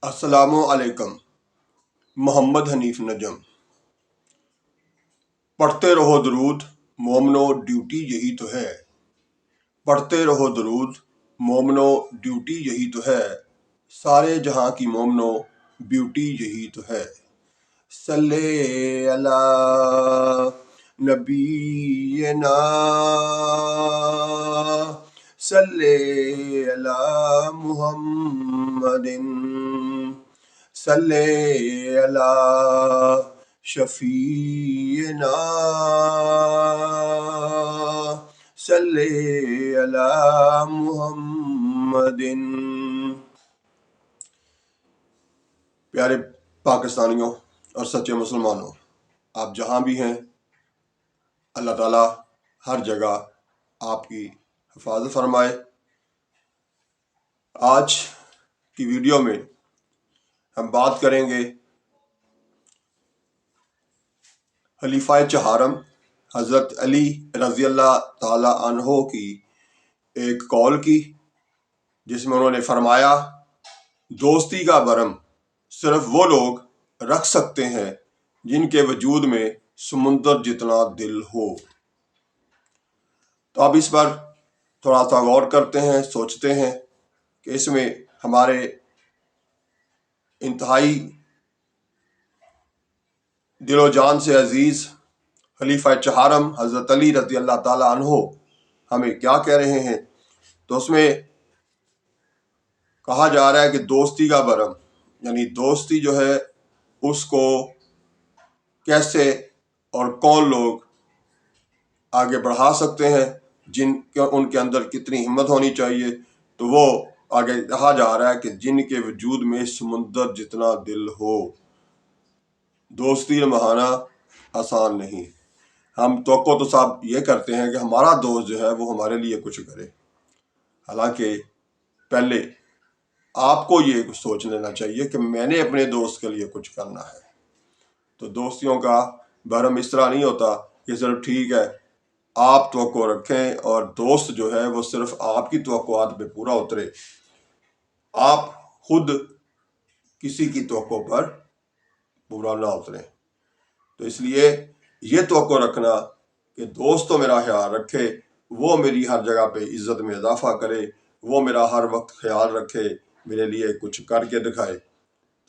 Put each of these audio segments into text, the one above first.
السلام علیکم۔ محمد حنیف نجم۔ پڑھتے رہو درود مومنو، ڈیوٹی یہی تو ہے۔ پڑھتے رہو درود مومنو، ڈیوٹی یہی تو ہے۔ سارے جہاں کی مومنو، بیوٹی یہی تو ہے۔ صلی علی نبینا، صلی علی محمد، صلی علی شفیعنا، صلی علی محمد۔ پیارے پاکستانیوں اور سچے مسلمانوں، آپ جہاں بھی ہیں، اللہ تعالیٰ ہر جگہ آپ کی حفاظت فرمائے۔ آج کی ویڈیو میں ہم بات کریں گے خلیفہ چہارم حضرت علی رضی اللہ تعالی عنہ کی ایک قول کی، جس میں انہوں نے فرمایا، دوستی کا بھرم صرف وہ لوگ رکھ سکتے ہیں جن کے وجود میں سمندر جتنا دل ہو۔ تو اب اس پر تھوڑا سا غور کرتے ہیں، سوچتے ہیں کہ اس میں ہمارے انتہائی دل و جان سے عزیز خلیفہ چہارم حضرت علی رضی اللہ تعالی عنہ ہمیں کیا کہہ رہے ہیں۔ تو اس میں کہا جا رہا ہے کہ دوستی کا بھرم، یعنی دوستی جو ہے اس کو کیسے اور کون لوگ آگے بڑھا سکتے ہیں، ان کے اندر کتنی ہمت ہونی چاہیے۔ تو وہ آگے کہا جا رہا ہے کہ جن کے وجود میں سمندر جتنا دل ہو۔ دوستی نبھانا آسان نہیں۔ ہم توقع تو صاحب یہ کرتے ہیں کہ ہمارا دوست جو ہے وہ ہمارے لیے کچھ کرے، حالانکہ پہلے آپ کو یہ سوچ لینا چاہیے کہ میں نے اپنے دوست کے لیے کچھ کرنا ہے۔ تو دوستیوں کا بھرم اس طرح نہیں ہوتا کہ صرف ٹھیک ہے آپ توقع رکھیں اور دوست جو ہے وہ صرف آپ کی توقعات پہ پورا اترے، آپ خود کسی کی توقع پر پورا نہ اتریں۔ تو اس لیے یہ توقع رکھنا کہ دوست تو میرا خیال رکھے، وہ میری ہر جگہ پہ عزت میں اضافہ کرے، وہ میرا ہر وقت خیال رکھے، میرے لیے کچھ کر کے دکھائے۔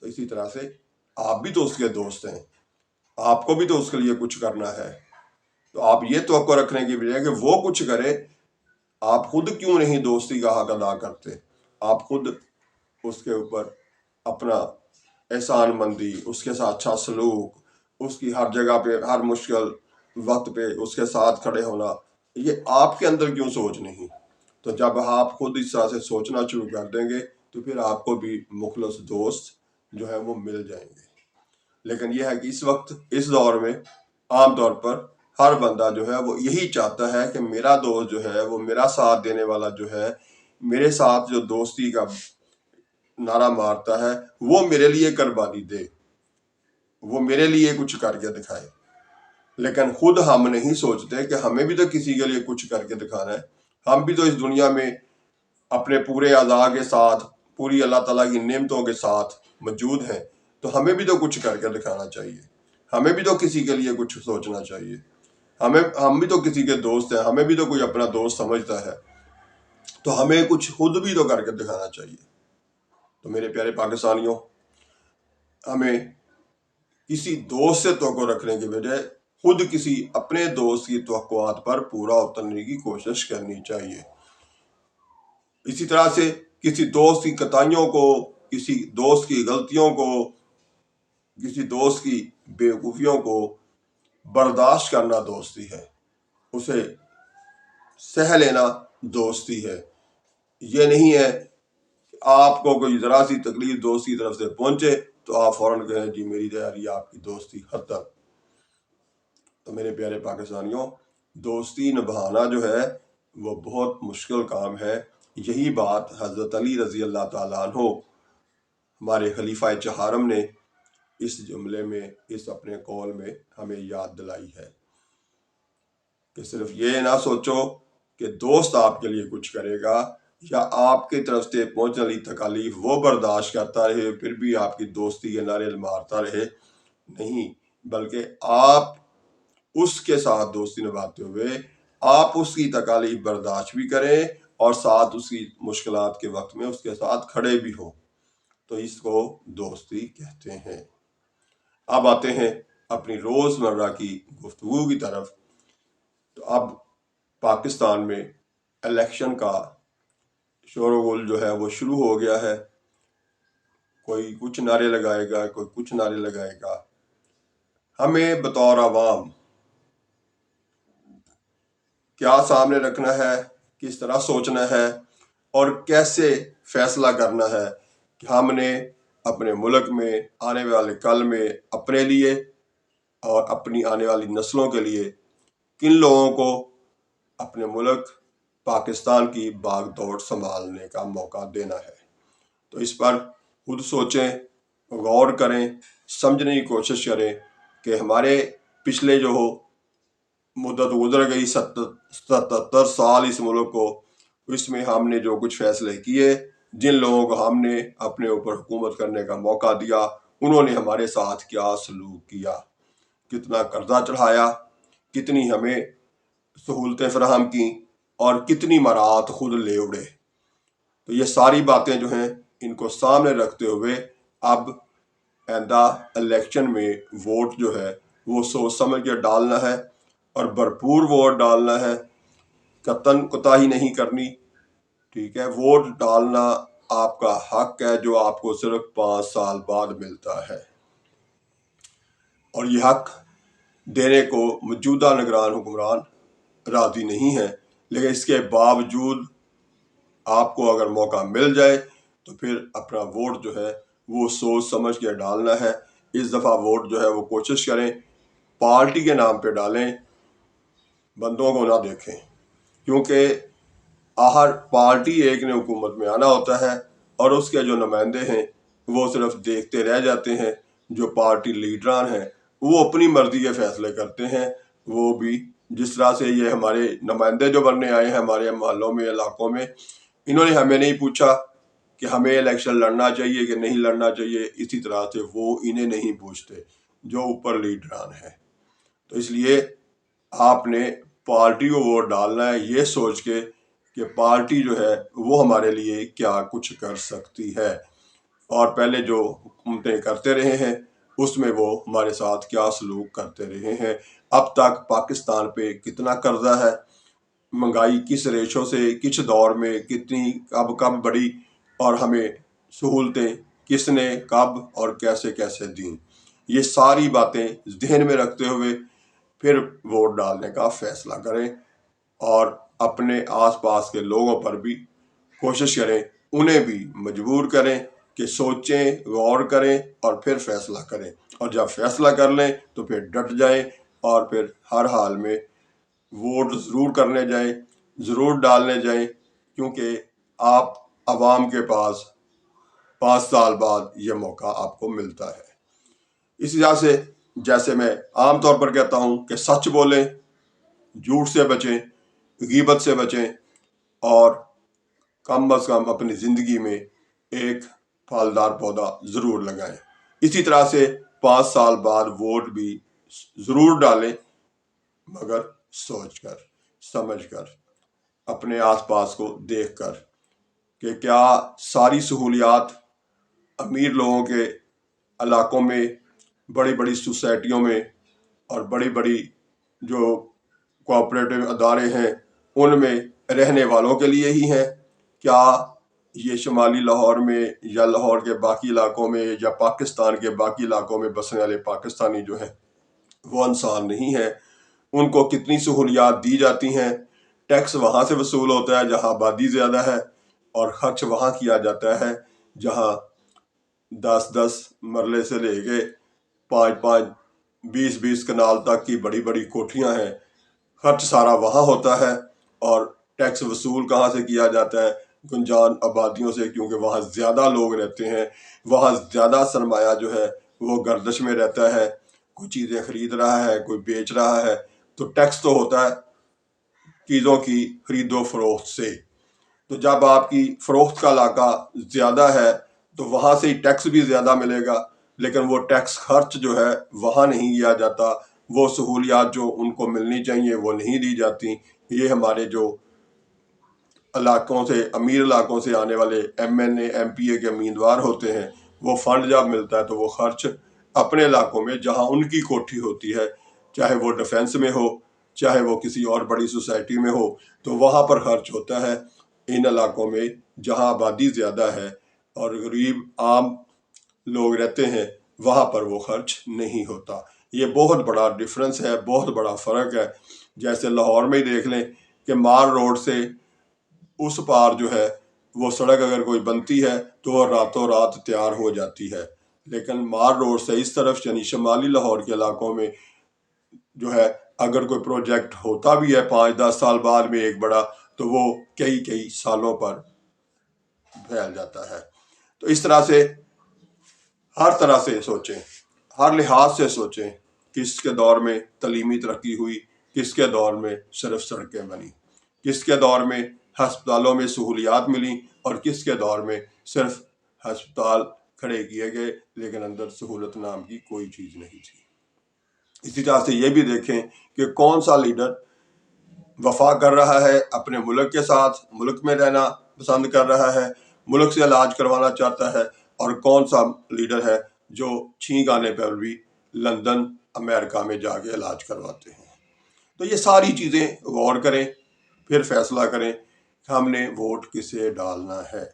تو اسی طرح سے آپ بھی تو اس کے دوست ہیں، آپ کو بھی تو اس کے لیے کچھ کرنا ہے۔ تو آپ یہ توقع رکھنے کی بجائے کہ وہ کچھ کرے، آپ خود کیوں نہیں دوستی کا حق ادا کرتے؟ آپ خود اس کے اوپر اپنا احسان مندی، اس کے ساتھ اچھا سلوک، اس کی ہر جگہ پہ ہر مشکل وقت پہ اس کے ساتھ کھڑے ہونا، یہ آپ کے اندر کیوں سوچ نہیں؟ تو جب آپ خود اس طرح سے سوچنا شروع کر دیں گے تو پھر آپ کو بھی مخلص دوست جو ہے وہ مل جائیں گے۔ لیکن یہ ہے کہ اس وقت اس دور میں عام طور پر ہر بندہ جو ہے وہ یہی چاہتا ہے کہ میرا دوست جو ہے وہ میرا ساتھ دینے والا جو ہے، میرے ساتھ جو دوستی کا نعرہ مارتا ہے، وہ میرے لیے قربانی دے، وہ میرے لیے کچھ کر کے دکھائے۔ لیکن خود ہم نہیں سوچتے کہ ہمیں بھی تو کسی کے لیے کچھ کر کے دکھانا ہے۔ ہم بھی تو اس دنیا میں اپنے پورے اعضاء کے ساتھ، پوری اللہ تعالیٰ کی نعمتوں کے ساتھ موجود ہیں، تو ہمیں بھی تو کچھ کر کے دکھانا چاہیے، ہمیں بھی تو کسی کے لیے کچھ سوچنا چاہیے۔ ہم بھی تو کسی کے دوست ہیں، ہمیں بھی تو کوئی اپنا دوست سمجھتا ہے، تو ہمیں کچھ خود بھی تو کر کے دکھانا چاہیے۔ تو میرے پیارے پاکستانیوں، ہمیں کسی دوست سے توقع رکھنے کے بجائے خود کسی اپنے دوست کی توقعات پر پورا اترنے کی کوشش کرنی چاہیے۔ اسی طرح سے کسی دوست کی کوتاہیوں کو، کسی دوست کی غلطیوں کو، کسی دوست کی بیوقوفیوں کو برداشت کرنا دوستی ہے، اسے سہ لینا دوستی ہے۔ یہ نہیں ہے کہ آپ کو کوئی ذرا سی تکلیف دوست کی طرف سے پہنچے تو آپ فوراً کہیں جی میری تیاری آپ کی دوستی ختم۔ تو میرے پیارے پاکستانیوں، دوستی نبھانا جو ہے وہ بہت مشکل کام ہے۔ یہی بات حضرت علی رضی اللہ تعالیٰ عنہ ہمارے خلیفہ چہارم نے اس جملے میں، اس اپنے قول میں ہمیں یاد دلائی ہے کہ صرف یہ نہ سوچو کہ دوست آپ کے لیے کچھ کرے گا، یا آپ کی طرف سے پہنچنے والی تکالیف وہ برداشت کرتا رہے پھر بھی آپ کی دوستی کے نعرے مارتا رہے؟ نہیں، بلکہ آپ اس کے ساتھ دوستی نبھاتے ہوئے آپ اس کی تکالیف برداشت بھی کریں اور ساتھ اس کی مشکلات کے وقت میں اس کے ساتھ کھڑے بھی ہوں، تو اس کو دوستی کہتے ہیں۔ اب آتے ہیں اپنی روزمرہ کی گفتگو کی طرف۔ تو اب پاکستان میں الیکشن کا شور و غل جو ہے وہ شروع ہو گیا ہے، کوئی کچھ نعرے لگائے گا، کوئی کچھ نعرے لگائے گا۔ ہمیں بطور عوام کیا سامنے رکھنا ہے، کس طرح سوچنا ہے اور کیسے فیصلہ کرنا ہے کہ ہم نے اپنے ملک میں آنے والے کل میں اپنے لیے اور اپنی آنے والی نسلوں کے لیے کن لوگوں کو اپنے ملک پاکستان کی باغ دوڑ سنبھالنے کا موقع دینا ہے۔ تو اس پر خود سوچیں، غور کریں، سمجھنے کی کوشش کریں کہ ہمارے پچھلے جو مدت گزر گئی 77 سال اس ملک کو، اس میں ہم نے جو کچھ فیصلے کیے، جن لوگوں کو ہم نے اپنے اوپر حکومت کرنے کا موقع دیا، انہوں نے ہمارے ساتھ کیا سلوک کیا، کتنا قرضہ چڑھایا، کتنی ہمیں سہولتیں فراہم کی اور کتنی مراعات خود لے اڑے۔ تو یہ ساری باتیں جو ہیں ان کو سامنے رکھتے ہوئے اب آئندہ الیکشن میں ووٹ جو ہے وہ سوچ سمجھ کے ڈالنا ہے اور بھرپور ووٹ ڈالنا ہے، قطعاً کوتاہی نہیں کرنی، ٹھیک ہے۔ ووٹ ڈالنا آپ کا حق ہے جو آپ کو صرف 5 سال بعد ملتا ہے، اور یہ حق دینے کو موجودہ نگران حکمران راضی نہیں ہے، لیکن اس کے باوجود آپ کو اگر موقع مل جائے تو پھر اپنا ووٹ جو ہے وہ سوچ سمجھ کے ڈالنا ہے۔ اس دفعہ ووٹ جو ہے وہ کوشش کریں پارٹی کے نام پہ ڈالیں، بندوں کو نہ دیکھیں، کیونکہ ہر پارٹی ایک نے حکومت میں آنا ہوتا ہے اور اس کے جو نمائندے ہیں وہ صرف دیکھتے رہ جاتے ہیں۔ جو پارٹی لیڈران ہیں وہ اپنی مرضی کے فیصلے کرتے ہیں، وہ بھی جس طرح سے یہ ہمارے نمائندے جو بننے آئے ہیں ہمارے محلوں میں، علاقوں میں، انہوں نے ہمیں نہیں پوچھا کہ ہمیں الیکشن لڑنا چاہیے کہ نہیں لڑنا چاہیے، اسی طرح سے وہ انہیں نہیں پوچھتے جو اوپر لیڈران ہیں۔ تو اس لیے آپ نے پارٹی کو ووٹ ڈالنا ہے یہ سوچ کے کہ پارٹی جو ہے وہ ہمارے لیے کیا کچھ کر سکتی ہے، اور پہلے جو حکومتیں کرتے رہے ہیں اس میں وہ ہمارے ساتھ کیا سلوک کرتے رہے ہیں، اب تک پاکستان پہ کتنا قرضہ ہے، مہنگائی کس ریشو سے کس دور میں کتنی کب بڑھی، اور ہمیں سہولتیں کس نے کب اور کیسے کیسے دیں۔ یہ ساری باتیں ذہن میں رکھتے ہوئے پھر ووٹ ڈالنے کا فیصلہ کریں، اور اپنے آس پاس کے لوگوں پر بھی کوشش کریں، انہیں بھی مجبور کریں کہ سوچیں، غور کریں اور پھر فیصلہ کریں، اور جب فیصلہ کر لیں تو پھر ڈٹ جائیں اور پھر ہر حال میں ووٹ ضرور کرنے جائیں، ضرور ڈالنے جائیں، کیونکہ آپ عوام کے پاس 5 سال بعد یہ موقع آپ کو ملتا ہے۔ اسی طرح سے جیسے میں عام طور پر کہتا ہوں کہ سچ بولیں، جھوٹ سے بچیں، غیبت سے بچیں، اور کم از کم اپنی زندگی میں ایک پھلدار پودا ضرور لگائیں۔ اسی طرح سے 5 سال بعد ووٹ بھی ضرور ڈالیں، مگر سوچ کر، سمجھ کر، اپنے آس پاس کو دیکھ کر کہ کیا ساری سہولیات امیر لوگوں کے علاقوں میں، بڑی بڑی سوسائٹیوں میں اور بڑی بڑی جو کوآپریٹو ادارے ہیں ان میں رہنے والوں کے لیے ہی ہیں؟ کیا یہ شمالی لاہور میں یا لاہور کے باقی علاقوں میں یا پاکستان کے باقی علاقوں میں بسنے والے پاکستانی جو ہیں وہ انسان نہیں ہیں؟ ان کو کتنی سہولیات دی جاتی ہیں، ٹیکس وہاں سے وصول ہوتا ہے جہاں آبادی زیادہ ہے، اور خرچ وہاں کیا جاتا ہے جہاں 10 مرلے سے لے کے 5 20 کنال تک کی بڑی بڑی کوٹھیاں ہیں، خرچ سارا وہاں ہوتا ہے، اور ٹیکس وصول کہاں سے کیا جاتا ہے؟ گنجان آبادیوں سے، کیونکہ وہاں زیادہ لوگ رہتے ہیں، وہاں زیادہ سرمایہ جو ہے وہ گردش میں رہتا ہے، کوئی چیزیں خرید رہا ہے، کوئی بیچ رہا ہے، تو ٹیکس تو ہوتا ہے چیزوں کی خرید و فروخت سے۔ تو جب آپ کی فروخت کا علاقہ زیادہ ہے تو وہاں سے ہی ٹیکس بھی زیادہ ملے گا، لیکن وہ ٹیکس خرچ جو ہے وہاں نہیں کیا جاتا، وہ سہولیات جو ان کو ملنی چاہیے وہ نہیں دی جاتی۔ یہ ہمارے جو علاقوں سے، امیر علاقوں سے آنے والے M N A M P A کے امیدوار ہوتے ہیں، وہ فنڈ جب ملتا ہے تو وہ خرچ اپنے علاقوں میں جہاں ان کی کوٹھی ہوتی ہے، چاہے وہ ڈیفنس میں ہو، چاہے وہ کسی اور بڑی سوسائٹی میں ہو، تو وہاں پر خرچ ہوتا ہے۔ ان علاقوں میں جہاں آبادی زیادہ ہے اور غریب عام لوگ رہتے ہیں، وہاں پر وہ خرچ نہیں ہوتا۔ یہ بہت بڑا ڈفرنس ہے، بہت بڑا فرق ہے۔ جیسے لاہور میں ہی دیکھ لیں کہ مار روڈ سے اس پار جو ہے وہ سڑک اگر کوئی بنتی ہے تو وہ راتوں رات تیار ہو جاتی ہے، لیکن مار روڈ سے اس طرف یعنی شمالی لاہور کے علاقوں میں جو ہے اگر کوئی پروجیکٹ ہوتا بھی ہے 5-10 سال بعد میں ایک بڑا، تو وہ کئی سالوں پر پھیل جاتا ہے۔ تو اس طرح سے ہر طرح سے سوچیں، ہر لحاظ سے سوچیں، کس کے دور میں تعلیمی ترقی ہوئی، کس کے دور میں صرف سڑکیں بنی، کس کے دور میں ہسپتالوں میں سہولیات ملی، اور کس کے دور میں صرف ہسپتال کھڑے کیے گئے لیکن اندر سہولت نام کی کوئی چیز نہیں تھی۔ اسی طرح سے یہ بھی دیکھیں کہ کون سا لیڈر وفا کر رہا ہے اپنے ملک کے ساتھ، ملک میں رہنا پسند کر رہا ہے، ملک سے علاج کروانا چاہتا ہے، اور کون سا لیڈر ہے جو چھینک آنے پر بھی لندن امریکہ میں جا کے علاج کرواتے ہیں۔ تو یہ ساری چیزیں غور کریں، پھر فیصلہ کریں کہ ہم نے ووٹ کسے ڈالنا ہے۔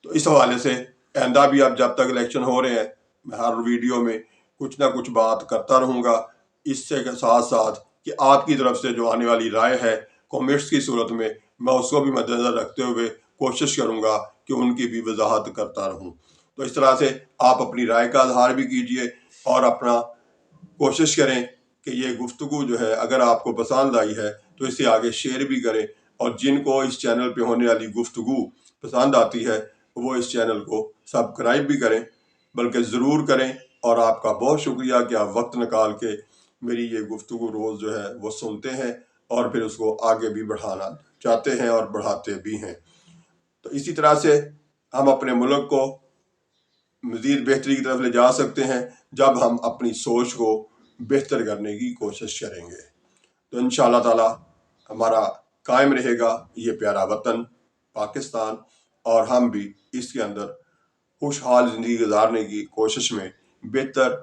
تو اس حوالے سے آئندہ بھی اب جب تک الیکشن ہو رہے ہیں، میں ہر ویڈیو میں کچھ نہ کچھ بات کرتا رہوں گا، اس سے ساتھ ساتھ کہ آپ کی طرف سے جو آنے والی رائے ہے کامنٹس کی صورت میں اس کو بھی مد نظر رکھتے ہوئے کوشش کروں گا کہ ان کی بھی وضاحت کرتا رہوں۔ تو اس طرح سے آپ اپنی رائے کا اظہار بھی کیجئے، اور اپنا کوشش کریں کہ یہ گفتگو جو ہے اگر آپ کو پسند آئی ہے تو اسے آگے شیئر بھی کریں، اور جن کو اس چینل پہ ہونے والی گفتگو پسند آتی ہے وہ اس چینل کو سبسکرائب بھی کریں، بلکہ ضرور کریں۔ اور آپ کا بہت شکریہ کہ آپ وقت نکال کے میری یہ گفتگو روز جو ہے وہ سنتے ہیں، اور پھر اس کو آگے بھی بڑھانا چاہتے ہیں اور بڑھاتے بھی ہیں۔ تو اسی طرح سے ہم اپنے ملک کو مزید بہتری کی طرف لے جا سکتے ہیں جب ہم اپنی سوچ کو بہتر کرنے کی کوشش کریں گے۔ تو انشاءاللہ تعالی ہمارا قائم رہے گا یہ پیارا وطن پاکستان، اور ہم بھی اس کے اندر خوشحال زندگی گزارنے کی کوشش میں بہتر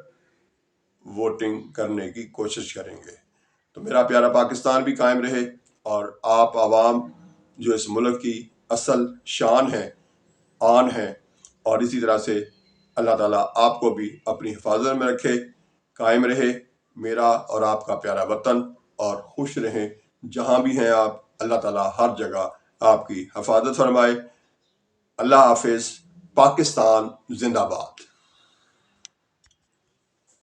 ووٹنگ کرنے کی کوشش کریں گے۔ تو میرا پیارا پاکستان بھی قائم رہے، اور آپ عوام جو اس ملک کی اصل شان ہے، آن ہے، اور اسی طرح سے اللہ تعالیٰ آپ کو بھی اپنی حفاظت میں رکھے، قائم رہے میرا اور آپ کا پیارا وطن، اور خوش رہیں جہاں بھی ہیں آپ۔ اللہ تعالیٰ ہر جگہ آپ کی حفاظت فرمائے۔ اللہ حافظ۔ پاکستان زندہ باد۔